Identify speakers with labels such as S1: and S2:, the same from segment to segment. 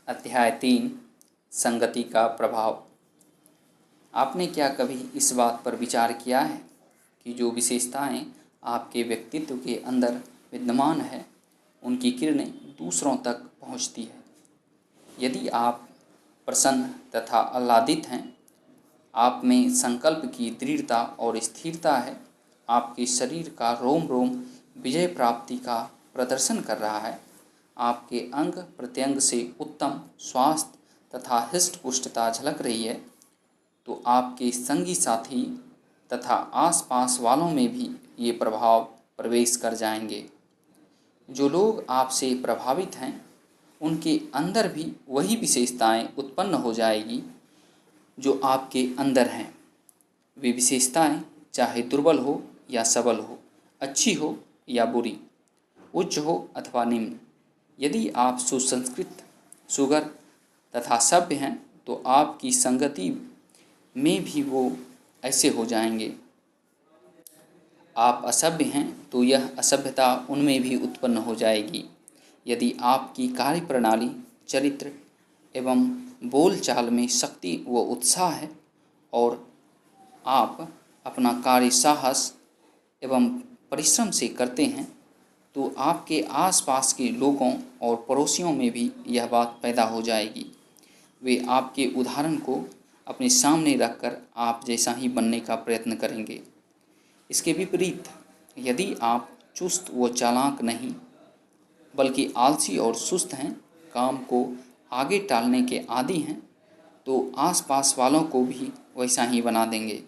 S1: अध्याय 3 संगति का प्रभाव। आपने क्या कभी इस बात पर विचार किया है कि जो विशेषताएं आपके व्यक्तित्व के अंदर विद्यमान है उनकी किरणें दूसरों तक पहुंचती है। यदि आप प्रसन्न तथा आह्लादित हैं, आप में संकल्प की दृढ़ता और स्थिरता है, आपके शरीर का रोम रोम विजय प्राप्ति का प्रदर्शन कर रहा है, आपके अंग प्रत्यंग से उत्तम स्वास्थ्य तथा हृष्ट पुष्टता झलक रही है, तो आपके संगी साथी तथा आसपास वालों में भी ये प्रभाव प्रवेश कर जाएंगे। जो लोग आपसे प्रभावित हैं उनके अंदर भी वही विशेषताएं उत्पन्न हो जाएगी जो आपके अंदर हैं। वे विशेषताएं चाहे दुर्बल हो या सबल हो, अच्छी हो या बुरी, उच्च हो अथवा निम्न, यदि आप सुसंस्कृत, सुघर तथा सभ्य हैं तो आपकी संगति में भी वो ऐसे हो जाएंगे। आप असभ्य हैं तो यह असभ्यता उनमें भी उत्पन्न हो जाएगी। यदि आपकी कार्यप्रणाली, चरित्र एवं बोलचाल में शक्ति व उत्साह है और आप अपना कार्य साहस एवं परिश्रम से करते हैं, तो आपके आसपास के लोगों और पड़ोसियों में भी यह बात पैदा हो जाएगी। वे आपके उदाहरण को अपने सामने रखकर आप जैसा ही बनने का प्रयत्न करेंगे। इसके विपरीत यदि आप चुस्त व चालाक नहीं बल्कि आलसी और सुस्त हैं, काम को आगे टालने के आदी हैं, तो आसपास वालों को भी वैसा ही बना देंगे।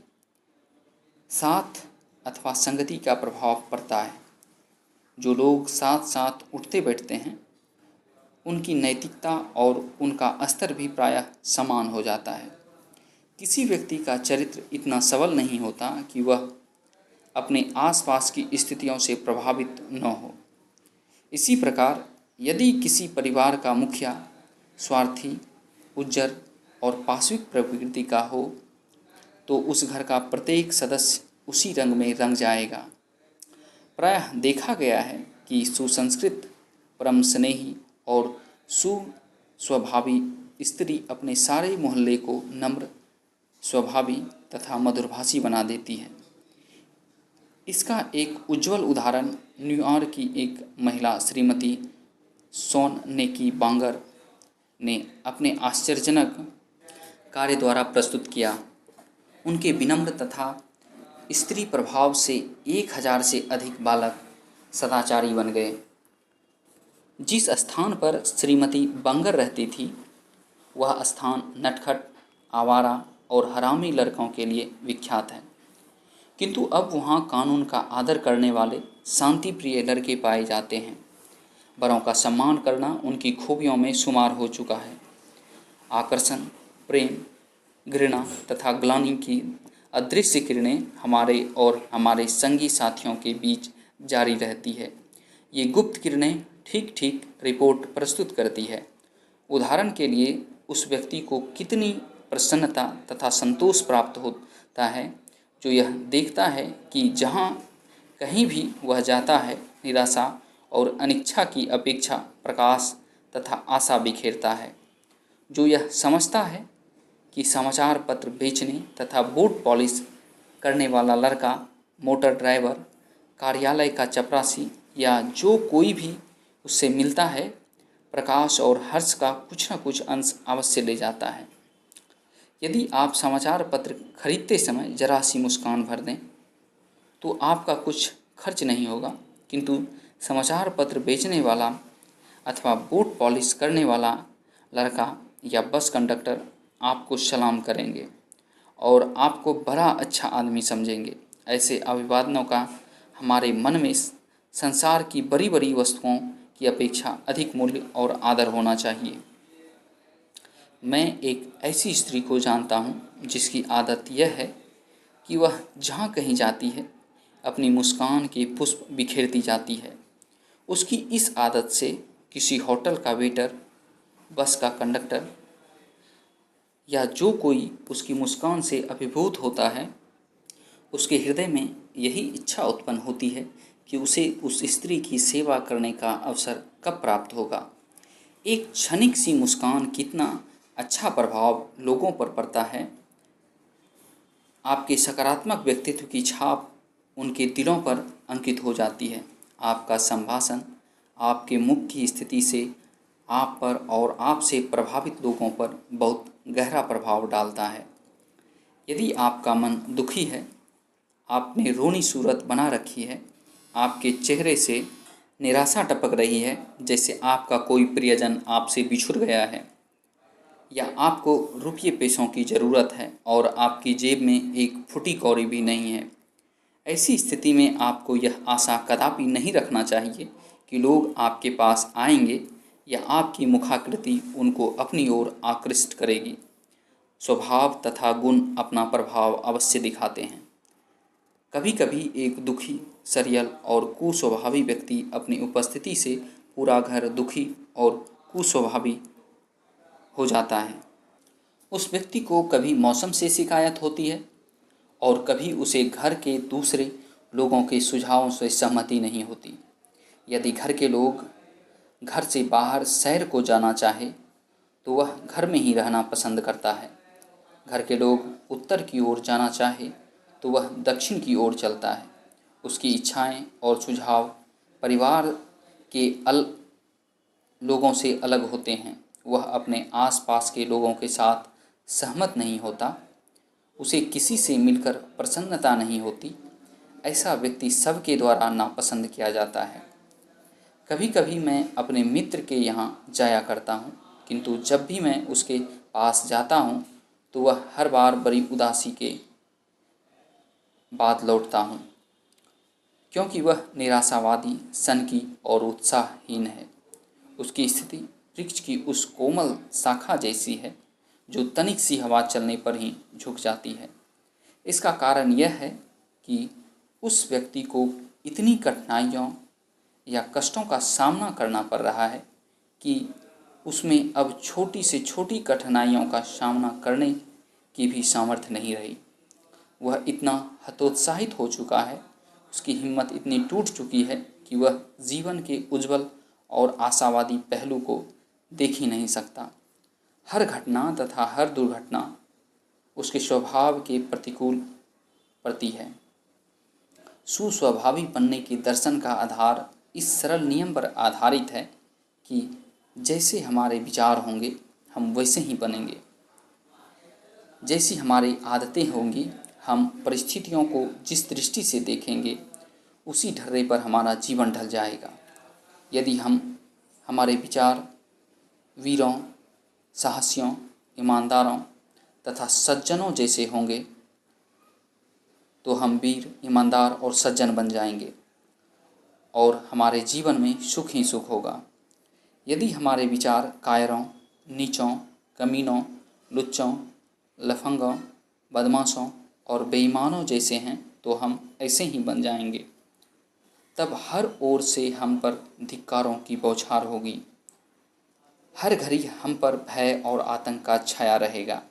S1: साथ अथवा संगति का प्रभाव पड़ता है। जो लोग साथ साथ उठते बैठते हैं उनकी नैतिकता और उनका स्तर भी प्रायः समान हो जाता है। किसी व्यक्ति का चरित्र इतना सबल नहीं होता कि वह अपने आसपास की स्थितियों से प्रभावित न हो। इसी प्रकार यदि किसी परिवार का मुखिया स्वार्थी, उज्जर और पाशविक प्रवृत्ति का हो तो उस घर का प्रत्येक सदस्य उसी रंग में रंग जाएगा। प्रायः देखा गया है कि सुसंस्कृत, परम स्नेही और सुस्वभावी स्त्री अपने सारे मोहल्ले को नम्र, स्वभावी तथा मधुरभाषी बना देती है। इसका एक उज्ज्वल उदाहरण न्यूयॉर्क की एक महिला श्रीमती सोननेकी बांगर ने अपने आश्चर्यजनक कार्य द्वारा प्रस्तुत किया। उनके विनम्र तथा स्त्री प्रभाव से 1000 से अधिक बालक सदाचारी बन गए। जिस स्थान पर श्रीमती बांगर रहती थी वह स्थान नटखट, आवारा और हरामी लड़कों के लिए विख्यात है, किंतु अब वहाँ कानून का आदर करने वाले शांति प्रिय लड़के पाए जाते हैं। बड़ों का सम्मान करना उनकी खूबियों में शुमार हो चुका है। आकर्षण, प्रेम, घृणा तथा ग्लानि की अदृश्य किरणें हमारे और हमारे संगी साथियों के बीच जारी रहती है। ये गुप्त किरणें ठीक ठीक रिपोर्ट प्रस्तुत करती है। उदाहरण के लिए उस व्यक्ति को कितनी प्रसन्नता तथा संतोष प्राप्त होता है जो यह देखता है कि जहाँ कहीं भी वह जाता है, निराशा और अनिच्छा की अपेक्षा प्रकाश तथा आशा बिखेरता है। जो यह समझता है कि समाचार पत्र बेचने तथा बूट पॉलिश करने वाला लड़का, मोटर ड्राइवर, कार्यालय का चपरासी या जो कोई भी उससे मिलता है, प्रकाश और हर्ष का कुछ न कुछ अंश अवश्य ले जाता है। यदि आप समाचार पत्र खरीदते समय जरा सी मुस्कान भर दें तो आपका कुछ खर्च नहीं होगा, किंतु समाचार पत्र बेचने वाला अथवा बूट पॉलिश करने वाला लड़का या बस कंडक्टर आपको सलाम करेंगे और आपको बड़ा अच्छा आदमी समझेंगे। ऐसे अभिवादनों का हमारे मन में संसार की बड़ी बड़ी वस्तुओं की अपेक्षा अधिक मूल्य और आदर होना चाहिए। मैं एक ऐसी स्त्री को जानता हूँ जिसकी आदत यह है कि वह जहाँ कहीं जाती है अपनी मुस्कान के पुष्प बिखेरती जाती है। उसकी इस आदत से किसी होटल का वेटर, बस का कंडक्टर या जो कोई उसकी मुस्कान से अभिभूत होता है, उसके हृदय में यही इच्छा उत्पन्न होती है कि उसे उस स्त्री की सेवा करने का अवसर कब प्राप्त होगा। एक क्षणिक सी मुस्कान कितना अच्छा प्रभाव लोगों पर पड़ता है। आपके सकारात्मक व्यक्तित्व की छाप उनके दिलों पर अंकित हो जाती है। आपका संभाषण आपके मुख की स्थिति से आप पर और आपसे प्रभावित लोगों पर बहुत गहरा प्रभाव डालता है। यदि आपका मन दुखी है, आपने रोनी सूरत बना रखी है, आपके चेहरे से निराशा टपक रही है, जैसे आपका कोई प्रियजन आपसे बिछुड़ गया है, या आपको रुपये पैसों की ज़रूरत है और आपकी जेब में एक फुटी कौड़ी भी नहीं है, ऐसी स्थिति में आपको यह आशा कदापि नहीं रखना चाहिए कि लोग आपके पास आएंगे या आपकी मुखाकृति उनको अपनी ओर आकृष्ट करेगी। स्वभाव तथा गुण अपना प्रभाव अवश्य दिखाते हैं। कभी कभी एक दुखी, सरियल और कुस्वभावी व्यक्ति अपनी उपस्थिति से पूरा घर दुखी और कुस्वभावी हो जाता है। उस व्यक्ति को कभी मौसम से शिकायत होती है और कभी उसे घर के दूसरे लोगों के सुझावों से सहमति नहीं होती। यदि घर के लोग घर से बाहर सैर को जाना चाहे तो वह घर में ही रहना पसंद करता है। घर के लोग उत्तर की ओर जाना चाहे तो वह दक्षिण की ओर चलता है। उसकी इच्छाएं और सुझाव परिवार के लोगों से अलग होते हैं। वह अपने आसपास के लोगों के साथ सहमत नहीं होता। उसे किसी से मिलकर प्रसन्नता नहीं होती। ऐसा व्यक्ति सबके द्वारा नापसंद किया जाता है। कभी कभी मैं अपने मित्र के यहाँ जाया करता हूँ, किंतु जब भी मैं उसके पास जाता हूँ तो वह हर बार बड़ी उदासी के बाद लौटता हूँ, क्योंकि वह निराशावादी, सनकी और उत्साहहीन है। उसकी स्थिति वृक्ष की उस कोमल शाखा जैसी है जो तनिक सी हवा चलने पर ही झुक जाती है। इसका कारण यह है कि उस व्यक्ति को इतनी कठिनाइयों या कष्टों का सामना करना पड़ रहा है कि उसमें अब छोटी से छोटी कठिनाइयों का सामना करने की भी सामर्थ्य नहीं रही। वह इतना हतोत्साहित हो चुका है, उसकी हिम्मत इतनी टूट चुकी है कि वह जीवन के उज्जवल और आशावादी पहलू को देख ही नहीं सकता। हर घटना तथा हर दुर्घटना उसके स्वभाव के प्रतिकूल प्रति है। सुस्वभावी बनने के दर्शन का आधार इस सरल नियम पर आधारित है कि जैसे हमारे विचार होंगे हम वैसे ही बनेंगे। जैसी हमारी आदतें होंगी, हम परिस्थितियों को जिस दृष्टि से देखेंगे उसी ढर्रे पर हमारा जीवन ढल जाएगा। यदि हमारे विचार वीरों, साहसियों, ईमानदारों तथा सज्जनों जैसे होंगे तो हम वीर, ईमानदार और सज्जन बन जाएंगे और हमारे जीवन में सुख ही सुख होगा। यदि हमारे विचार कायरों, नीचों, कमीनों, लुच्चों, लफंगों, बदमाशों और बेईमानों जैसे हैं तो हम ऐसे ही बन जाएंगे। तब हर ओर से हम पर धिक्कारों की बौछार होगी। हर घड़ी हम पर भय और आतंक का छाया रहेगा।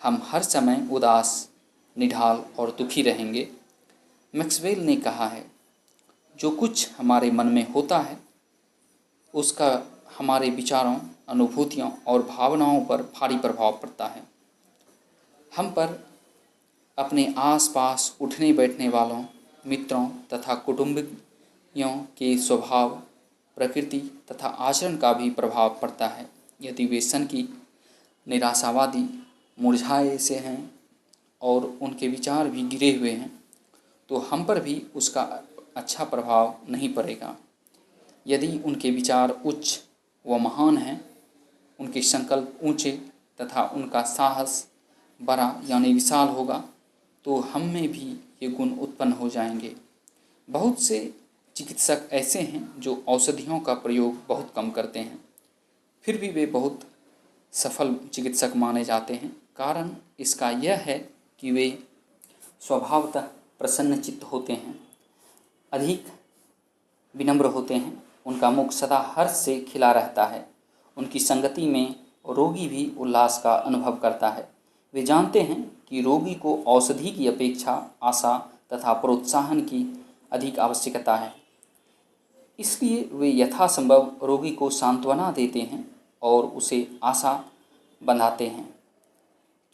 S1: हम हर समय उदास, निढाल और दुखी रहेंगे। मैक्सवेल ने कहा है, जो कुछ हमारे मन में होता है उसका हमारे विचारों, अनुभूतियों और भावनाओं पर भारी प्रभाव पड़ता है। हम पर अपने आसपास उठने बैठने वालों, मित्रों तथा कुटुंबियों के स्वभाव, प्रकृति तथा आचरण का भी प्रभाव पड़ता है। यदि वे सनकी, निराशावादी, मुरझाए से हैं और उनके विचार भी गिरे हुए हैं तो हम पर भी उसका अच्छा प्रभाव नहीं पड़ेगा। यदि उनके विचार उच्च व महान हैं, उनके संकल्प ऊंचे तथा उनका साहस बड़ा यानी विशाल होगा तो हम में भी ये गुण उत्पन्न हो जाएंगे। बहुत से चिकित्सक ऐसे हैं जो औषधियों का प्रयोग बहुत कम करते हैं, फिर भी वे बहुत सफल चिकित्सक माने जाते हैं। कारण इसका यह है कि वे स्वभावतः प्रसन्नचित्त होते हैं, अधिक विनम्र होते हैं, उनका मुख सदा हर्ष से खिला रहता है। उनकी संगति में रोगी भी उल्लास का अनुभव करता है। वे जानते हैं कि रोगी को औषधि की अपेक्षा आशा तथा प्रोत्साहन की अधिक आवश्यकता है। इसलिए वे यथासंभव रोगी को सांत्वना देते हैं और उसे आशा बंधाते हैं,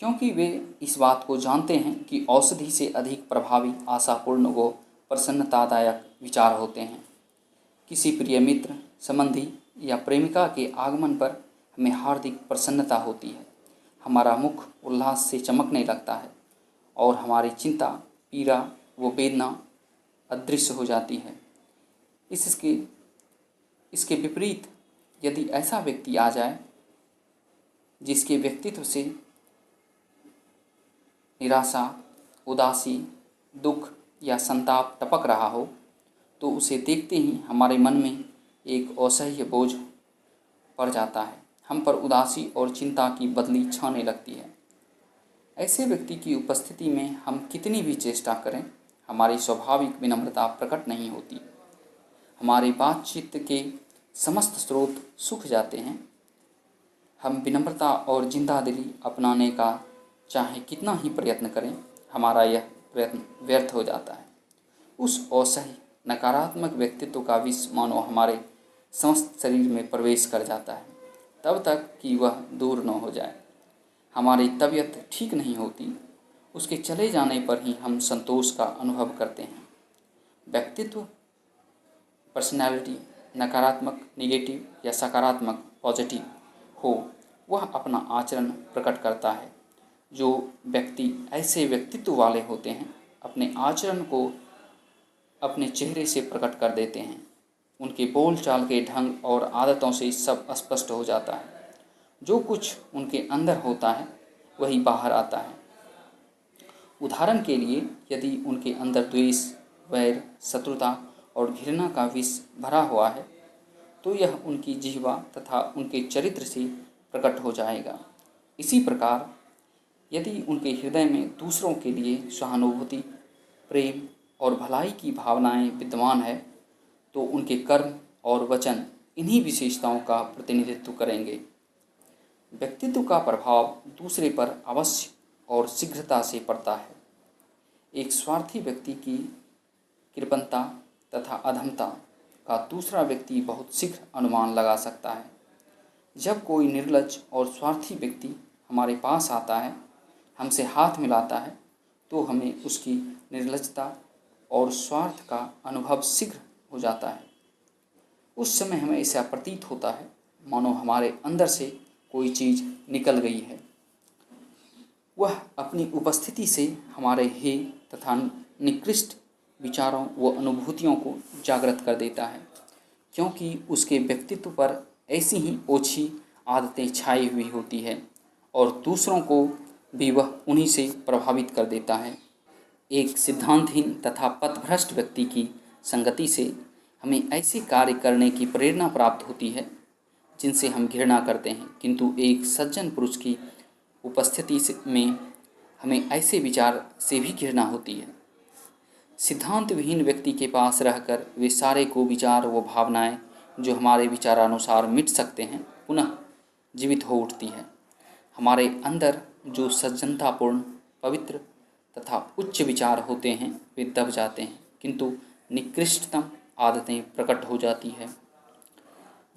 S1: क्योंकि वे इस बात को जानते हैं कि औषधि से अधिक प्रभावी आशापूर्ण व प्रसन्नतादायक विचार होते हैं। किसी प्रिय मित्र, संबंधी या प्रेमिका के आगमन पर हमें हार्दिक प्रसन्नता होती है। हमारा मुख उल्लास से चमकने लगता है और हमारी चिंता, पीड़ा व वेदना अदृश्य हो जाती है। इसके विपरीत यदि ऐसा व्यक्ति आ जाए जिसके व्यक्तित्व से निराशा, उदासी, दुख या संताप टपक रहा हो, तो उसे देखते ही हमारे मन में एक असह्य बोझ पड़ जाता है। हम पर उदासी और चिंता की बदली छाने लगती है। ऐसे व्यक्ति की उपस्थिति में हम कितनी भी चेष्टा करें, हमारी स्वाभाविक विनम्रता प्रकट नहीं होती। हमारी बातचीत के समस्त स्रोत सूख जाते हैं। हम विनम्रता और जिंदादिली अपनाने का चाहे कितना ही प्रयत्न करें, हमारा यह प्रयत्न व्यर्थ हो जाता है। उस असह्य नकारात्मक व्यक्तित्व का विष मानो हमारे समस्त शरीर में प्रवेश कर जाता है, तब तक कि वह दूर न हो जाए। हमारी तबीयत ठीक नहीं होती, उसके चले जाने पर ही हम संतोष का अनुभव करते हैं। व्यक्तित्व, पर्सनैलिटी नकारात्मक नेगेटिव या सकारात्मक पॉजिटिव हो, वह अपना आचरण प्रकट करता है। जो व्यक्ति ऐसे व्यक्तित्व वाले होते हैं, अपने आचरण को अपने चेहरे से प्रकट कर देते हैं। उनके बोल चाल के ढंग और आदतों से सब स्पष्ट हो जाता है। जो कुछ उनके अंदर होता है वही बाहर आता है। उदाहरण के लिए, यदि उनके अंदर द्वेष, वैर, शत्रुता और घृणा का विष भरा हुआ है, तो यह उनकी जिह्वा तथा उनके चरित्र से प्रकट हो जाएगा। इसी प्रकार यदि उनके हृदय में दूसरों के लिए सहानुभूति, प्रेम और भलाई की भावनाएं विद्यमान है, तो उनके कर्म और वचन इन्हीं विशेषताओं का प्रतिनिधित्व करेंगे। व्यक्तित्व का प्रभाव दूसरे पर अवश्य और शीघ्रता से पड़ता है। एक स्वार्थी व्यक्ति की कृपणता तथा अधमता का दूसरा व्यक्ति बहुत शीघ्र अनुमान लगा सकता है। जब कोई निर्लज्ज और स्वार्थी व्यक्ति हमारे पास आता है, हमसे हाथ मिलाता है, तो हमें उसकी निर्लज्जता और स्वार्थ का अनुभव शीघ्र हो जाता है। उस समय हमें ऐसा प्रतीत होता है मानो हमारे अंदर से कोई चीज़ निकल गई है। वह अपनी उपस्थिति से हमारे हे तथा निकृष्ट विचारों व अनुभूतियों को जागृत कर देता है, क्योंकि उसके व्यक्तित्व पर ऐसी ही ओछी आदतें छाई हुई होती है और दूसरों को भी वह उन्हीं से प्रभावित कर देता है। एक सिद्धांतहीन तथा पथभ्रष्ट व्यक्ति की संगति से हमें ऐसे कार्य करने की प्रेरणा प्राप्त होती है जिनसे हम घृणा करते हैं, किंतु एक सज्जन पुरुष की उपस्थिति में हमें ऐसे विचार से भी घृणा होती है। सिद्धांत विहीन व्यक्ति के पास रहकर वे सारे को विचार व भावनाएं जो हमारे विचारानुसार मिट सकते हैं, पुनः जीवित हो उठती है। हमारे अंदर जो सज्जनतापूर्ण, पवित्र तथा उच्च विचार होते हैं वे दब जाते हैं, किंतु निकृष्टतम आदतें प्रकट हो जाती है।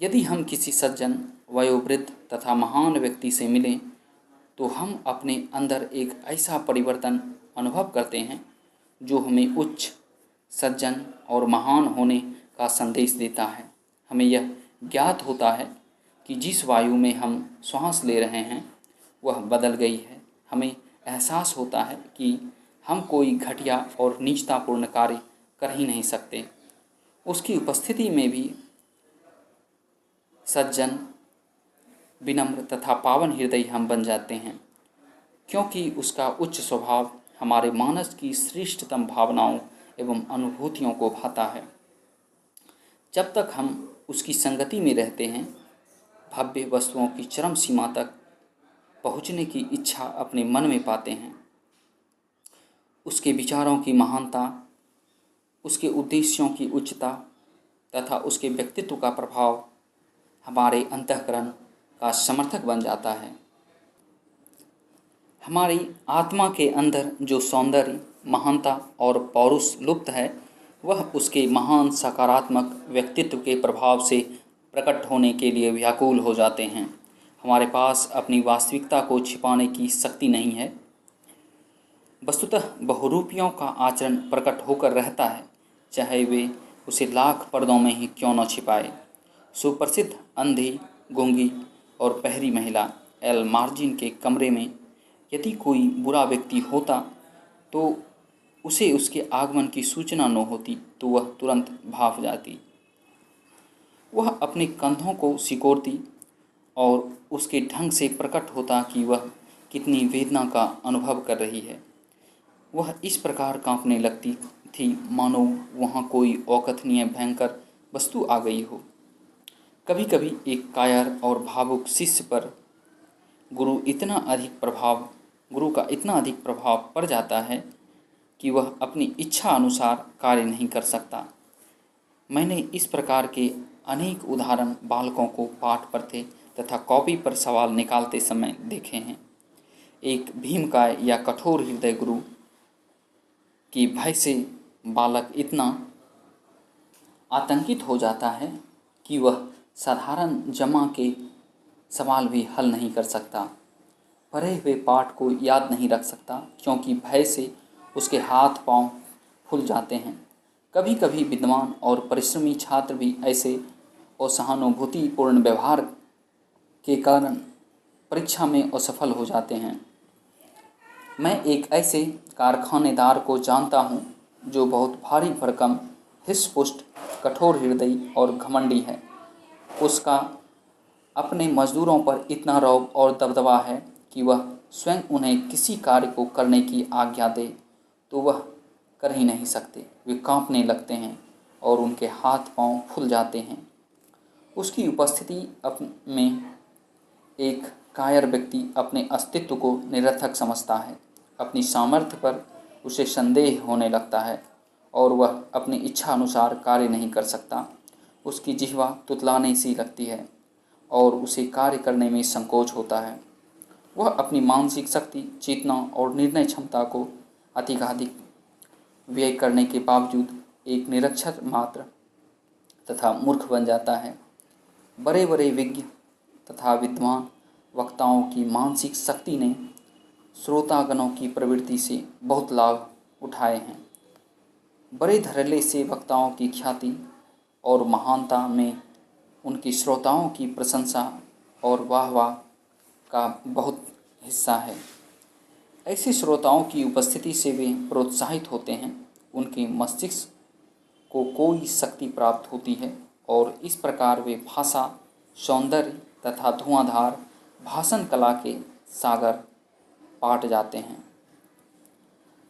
S1: यदि हम किसी सज्जन, वयोवृद्ध तथा महान व्यक्ति से मिलें, तो हम अपने अंदर एक ऐसा परिवर्तन अनुभव करते हैं जो हमें उच्च, सज्जन और महान होने का संदेश देता है। हमें यह ज्ञात होता है कि जिस वायु में हम श्वास ले रहे हैं वह बदल गई है। हमें एहसास होता है कि हम कोई घटिया और नीचतापूर्ण कार्य कर ही नहीं सकते। उसकी उपस्थिति में भी सज्जन, विनम्र तथा पावन हृदय हम बन जाते हैं, क्योंकि उसका उच्च स्वभाव हमारे मानस की श्रेष्ठतम भावनाओं एवं अनुभूतियों को भाता है। जब तक हम उसकी संगति में रहते हैं, भव्य वस्तुओं की चरम सीमा तक पहुँचने की इच्छा अपने मन में पाते हैं। उसके विचारों की महानता, उसके उद्देश्यों की उच्चता तथा उसके व्यक्तित्व का प्रभाव हमारे अंतःकरण का समर्थक बन जाता है। हमारी आत्मा के अंदर जो सौंदर्य, महानता और पौरुष लुप्त है, वह उसके महान सकारात्मक व्यक्तित्व के प्रभाव से प्रकट होने के लिए व्याकुल हो जाते हैं। हमारे पास अपनी वास्तविकता को छिपाने की शक्ति नहीं है। वस्तुतः बहुरूपियों का आचरण प्रकट होकर रहता है, चाहे वे उसे लाख पर्दों में ही क्यों न छिपाए। सुप्रसिद्ध अंधी, गूंगी और बहरी महिला एल मार्जिन के कमरे में यदि कोई बुरा व्यक्ति होता तो उसे उसके आगमन की सूचना न होती तो वह तुरंत भाग जाती। वह अपने कंधों को सिकोड़ती और उसके ढंग से प्रकट होता कि वह कितनी वेदना का अनुभव कर रही है। वह इस प्रकार कांपने लगती थी मानो वहाँ कोई अकथनीय भयंकर वस्तु आ गई हो। कभी कभी एक कायर और भावुक शिष्य पर गुरु का इतना अधिक प्रभाव पड़ जाता है कि वह अपनी इच्छा अनुसार कार्य नहीं कर सकता। मैंने इस प्रकार के अनेक उदाहरण बालकों को पाठ पढ़ते तथा कॉपी पर सवाल निकालते समय देखे हैं। एक भीमकाय या कठोर हृदय गुरु की भय से बालक इतना आतंकित हो जाता है कि वह साधारण जमा के सवाल भी हल नहीं कर सकता, पढ़े हुए पाठ को याद नहीं रख सकता, क्योंकि भय से उसके हाथ पांव फूल जाते हैं। कभी कभी विद्वान और परिश्रमी छात्र भी ऐसे असहानुभूतिपूर्ण व्यवहार के कारण परीक्षा में असफल हो जाते हैं। मैं एक ऐसे कारखानेदार को जानता हूँ जो बहुत भारी भरकम, हिष्ट-पुष्ट, कठोर हृदय और घमंडी है। उसका अपने मजदूरों पर इतना रौब और दबदबा है कि वह स्वयं उन्हें किसी कार्य को करने की आज्ञा दे तो वह कर ही नहीं सकते। वे कांपने लगते हैं और उनके हाथ पांव फूल जाते हैं। उसकी उपस्थिति में एक कायर व्यक्ति अपने अस्तित्व को निरर्थक समझता है। अपनी सामर्थ्य पर उसे संदेह होने लगता है और वह अपनी इच्छा अनुसार कार्य नहीं कर सकता। उसकी जिह्वा तुतलाने सी लगती है और उसे कार्य करने में संकोच होता है। वह अपनी मानसिक शक्ति, चेतना और निर्णय क्षमता को अधिकाधिक व्यय करने के बावजूद एक निरक्षर मात्र तथा मूर्ख बन जाता है। बड़े बड़े विज्ञ तथा विद्वान वक्ताओं की मानसिक शक्ति ने श्रोतागणों की प्रवृत्ति से बहुत लाभ उठाए हैं। बड़े धड़ल्ले से वक्ताओं की ख्याति और महानता में उनकी श्रोताओं की प्रशंसा और वाहवाह का बहुत हिस्सा है। ऐसे श्रोताओं की उपस्थिति से वे प्रोत्साहित होते हैं, उनके मस्तिष्क को कोई शक्ति प्राप्त होती है और इस प्रकार वे भाषा, सौंदर्य तथा धुआंधार भाषण कला के सागर पाट जाते हैं।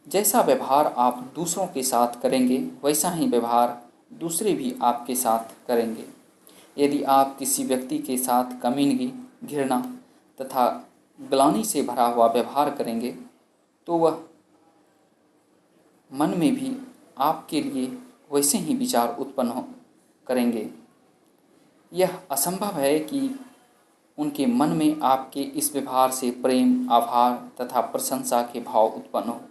S1: जैसा व्यवहार आप दूसरों के साथ करेंगे वैसा ही व्यवहार दूसरे भी आपके साथ करेंगे। यदि आप किसी व्यक्ति के साथ कमीनगी, घृणा तथा ग्लानि से भरा हुआ व्यवहार करेंगे तो वह मन में भी आपके लिए वैसे ही विचार उत्पन्न करेंगे। यह असंभव है कि उनके मन में आपके इस व्यवहार से प्रेम, आभार तथा प्रशंसा के भाव उत्पन्न हो।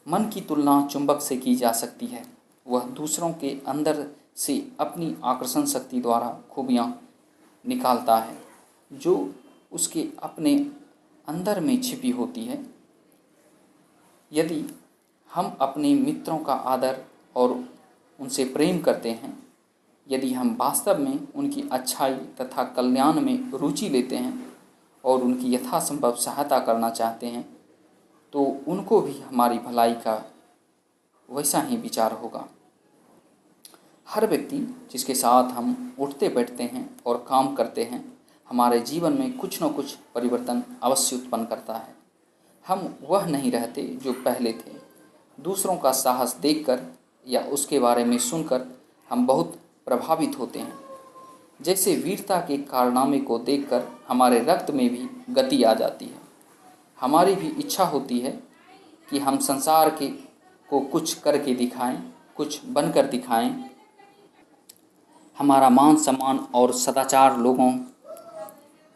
S1: मन की तुलना चुंबक से की जा सकती है। वह दूसरों के अंदर से अपनी आकर्षण शक्ति द्वारा खूबियाँ निकालता है जो उसके अपने अंदर में छिपी होती है। यदि हम अपने मित्रों का आदर और उनसे प्रेम करते हैं, यदि हम वास्तव में उनकी अच्छाई तथा कल्याण में रुचि लेते हैं और उनकी यथासंभव सहायता करना चाहते हैं, तो उनको भी हमारी भलाई का वैसा ही विचार होगा। हर व्यक्ति जिसके साथ हम उठते बैठते हैं और काम करते हैं, हमारे जीवन में कुछ न कुछ परिवर्तन अवश्य उत्पन्न करता है। हम वह नहीं रहते जो पहले थे। दूसरों का साहस देखकर या उसके बारे में सुनकर हम बहुत प्रभावित होते हैं। जैसे वीरता के कारनामे को देखकर हमारे रक्त में भी गति आ जाती है। हमारी भी इच्छा होती है कि हम संसार को कुछ करके दिखाएं, कुछ बनकर दिखाएं। हमारा मान सम्मान और सदाचार लोगों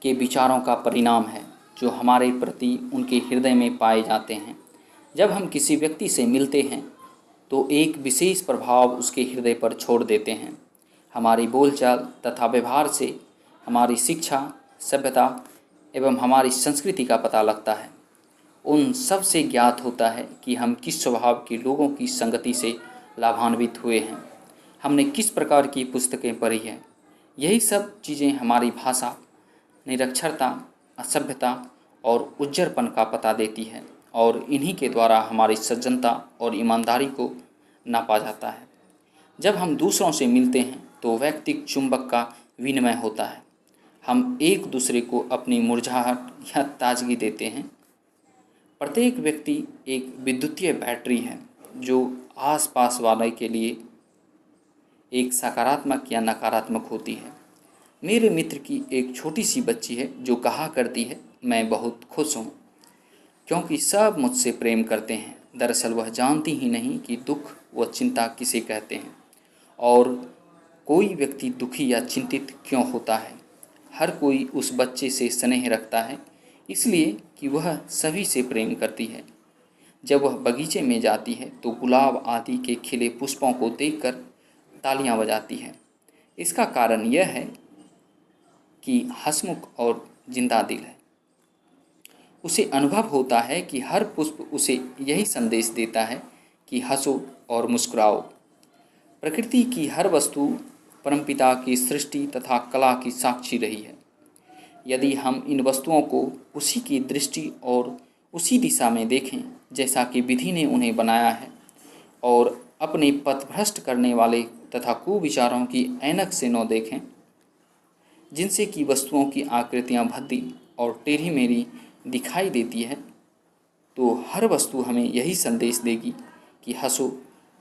S1: के विचारों का परिणाम है जो हमारे प्रति उनके हृदय में पाए जाते हैं। जब हम किसी व्यक्ति से मिलते हैं तो एक विशेष प्रभाव उसके हृदय पर छोड़ देते हैं। हमारी बोलचाल तथा व्यवहार से हमारी शिक्षा, सभ्यता एवं हमारी संस्कृति का पता लगता है। उन सब से ज्ञात होता है कि हम किस स्वभाव के लोगों की संगति से लाभान्वित हुए हैं, हमने किस प्रकार की पुस्तकें पढ़ी हैं। यही सब चीज़ें हमारी भाषा, निरक्षरता, असभ्यता और उज्जरपन का पता देती है, और इन्हीं के द्वारा हमारी सज्जनता और ईमानदारी को नापा जाता है। जब हम दूसरों से मिलते हैं तो वैयक्तिक चुंबक का विनिमय होता है। हम एक दूसरे को अपनी मुरझाहट या ताजगी देते हैं। प्रत्येक व्यक्ति एक विद्युतीय बैटरी है जो आसपास वाले के लिए एक सकारात्मक या नकारात्मक होती है। मेरे मित्र की एक छोटी सी बच्ची है जो कहा करती है, मैं बहुत खुश हूँ क्योंकि सब मुझसे प्रेम करते हैं। दरअसल वह जानती ही नहीं कि दुख व चिंता किसे कहते हैं और कोई व्यक्ति दुखी या चिंतित क्यों होता है। हर कोई उस बच्चे से स्नेह रखता है इसलिए कि वह सभी से प्रेम करती है। जब वह बगीचे में जाती है तो गुलाब आदि के खिले पुष्पों को देखकर तालियां बजाती है। इसका कारण यह है कि हंसमुख और जिंदा दिल है। उसे अनुभव होता है कि हर पुष्प उसे यही संदेश देता है कि हंसो और मुस्कुराओ। प्रकृति की हर वस्तु परमपिता की सृष्टि तथा कला की साक्षी रही है। यदि हम इन वस्तुओं को उसी की दृष्टि और उसी दिशा में देखें जैसा कि विधि ने उन्हें बनाया है, और अपने पथभ्रष्ट करने वाले तथा कुविचारों की ऐनक से न देखें जिनसे कि वस्तुओं की आकृतियां भद्दी और टेढ़ी मेढ़ी दिखाई देती है, तो हर वस्तु हमें यही संदेश देगी कि हंसो,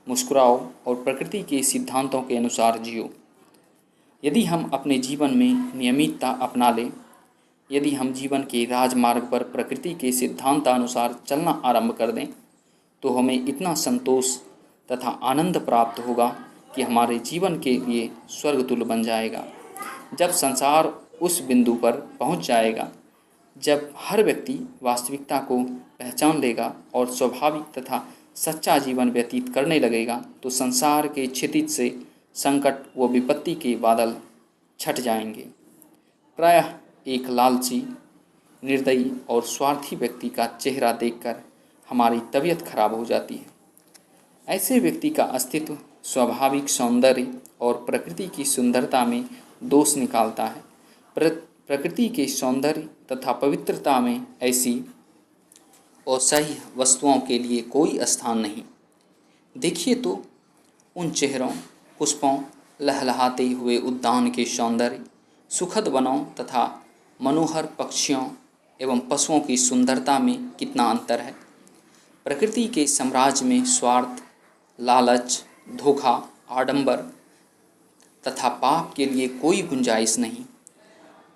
S1: मुस्कुराओ और प्रकृति के सिद्धांतों के अनुसार जियो। यदि हम अपने जीवन में नियमितता अपना लें, यदि हम जीवन के राजमार्ग पर प्रकृति के सिद्धांतानुसार चलना आरंभ कर दें, तो हमें इतना संतोष तथा आनंद प्राप्त होगा कि हमारे जीवन के लिए स्वर्गतुल्य बन जाएगा। जब संसार उस बिंदु पर पहुंच जाएगा जब हर व्यक्ति वास्तविकता को पहचान लेगा और स्वाभाविक तथा सच्चा जीवन व्यतीत करने लगेगा, तो संसार के क्षितिज से संकट व विपत्ति के बादल छट जाएंगे। प्रायः एक लालची, निर्दयी और स्वार्थी व्यक्ति का चेहरा देखकर हमारी तबीयत खराब हो जाती है। ऐसे व्यक्ति का अस्तित्व स्वाभाविक सौंदर्य और प्रकृति की सुंदरता में दोष निकालता है। प्रकृति के सौंदर्य तथा पवित्रता में ऐसी असह्य वस्तुओं के लिए कोई स्थान नहीं। देखिए तो उन चेहरों, पुष्पों, लहलहाते हुए उद्यान के सौंदर्य, सुखद वनों तथा मनोहर पक्षियों एवं पशुओं की सुंदरता में कितना अंतर है। प्रकृति के साम्राज्य में स्वार्थ, लालच, धोखा, आडंबर तथा पाप के लिए कोई गुंजाइश नहीं।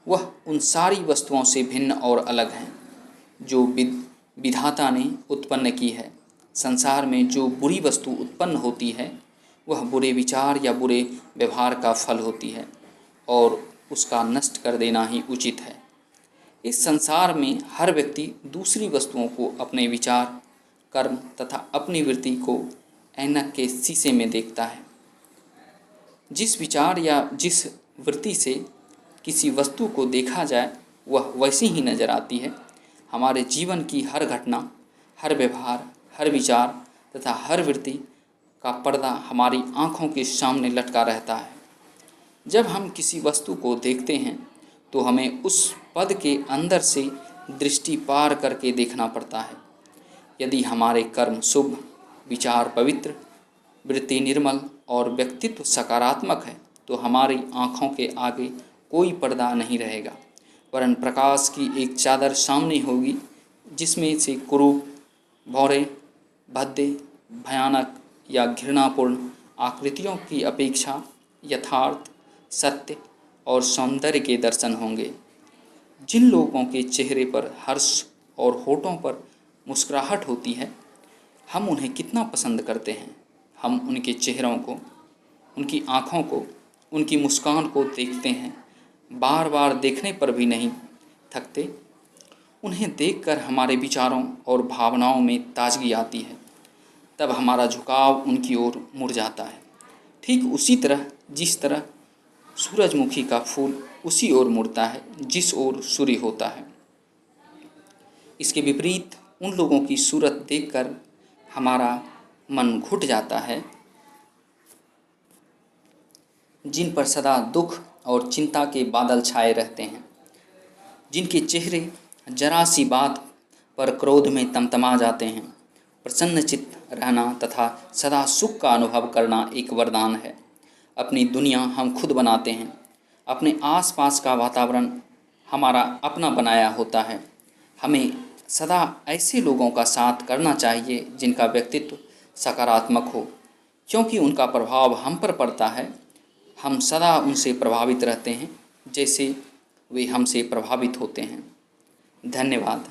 S1: वह उन सारी वस्तुओं से भिन्न और अलग हैं जो विधाता ने उत्पन्न की है। संसार में जो बुरी वस्तु उत्पन्न होती है वह बुरे विचार या बुरे व्यवहार का फल होती है और उसका नष्ट कर देना ही उचित है। इस संसार में हर व्यक्ति दूसरी वस्तुओं को अपने विचार, कर्म तथा अपनी वृत्ति को ऐनक के शीशे में देखता है। जिस विचार या जिस वृत्ति से किसी वस्तु को देखा जाए वह वैसी ही नजर आती है। हमारे जीवन की हर घटना, हर व्यवहार, हर विचार तथा हर वृत्ति का पर्दा हमारी आँखों के सामने लटका रहता है। जब हम किसी वस्तु को देखते हैं तो हमें उस पद के अंदर से दृष्टि पार करके देखना पड़ता है। यदि हमारे कर्म शुभ, विचार पवित्र, वृत्ति निर्मल और व्यक्तित्व सकारात्मक है तो हमारी आँखों के आगे कोई पर्दा नहीं रहेगा, वरन प्रकाश की एक चादर सामने होगी जिसमें से कुरूप, भौरे, भद्दे, भयानक या घृणापूर्ण आकृतियों की अपेक्षा यथार्थ, सत्य और सौंदर्य के दर्शन होंगे। जिन लोगों के चेहरे पर हर्ष और होठों पर मुस्कुराहट होती है, हम उन्हें कितना पसंद करते हैं। हम उनके चेहरों को, उनकी आँखों को, उनकी मुस्कान को देखते हैं, बार बार देखने पर भी नहीं थकते। उन्हें देखकर हमारे विचारों और भावनाओं में ताजगी आती है। तब हमारा झुकाव उनकी ओर मुड़ जाता है। ठीक उसी तरह जिस तरह सूरजमुखी का फूल उसी ओर मुड़ता है जिस ओर सूर्य होता है। इसके विपरीत उन लोगों की सूरत देखकर हमारा मन घुट जाता है जिन पर सदा दुख और चिंता के बादल छाए रहते हैं, जिनके चेहरे जरा सी बात पर क्रोध में तमतमा जाते हैं। प्रसन्नचित्त रहना तथा सदा सुख का अनुभव करना एक वरदान है। अपनी दुनिया हम खुद बनाते हैं। अपने आसपास का वातावरण हमारा अपना बनाया होता है। हमें सदा ऐसे लोगों का साथ करना चाहिए जिनका व्यक्तित्व सकारात्मक हो, क्योंकि उनका प्रभाव हम पर पड़ता है। हम सदा उनसे प्रभावित रहते हैं जैसे वे हमसे प्रभावित होते हैं। धन्यवाद।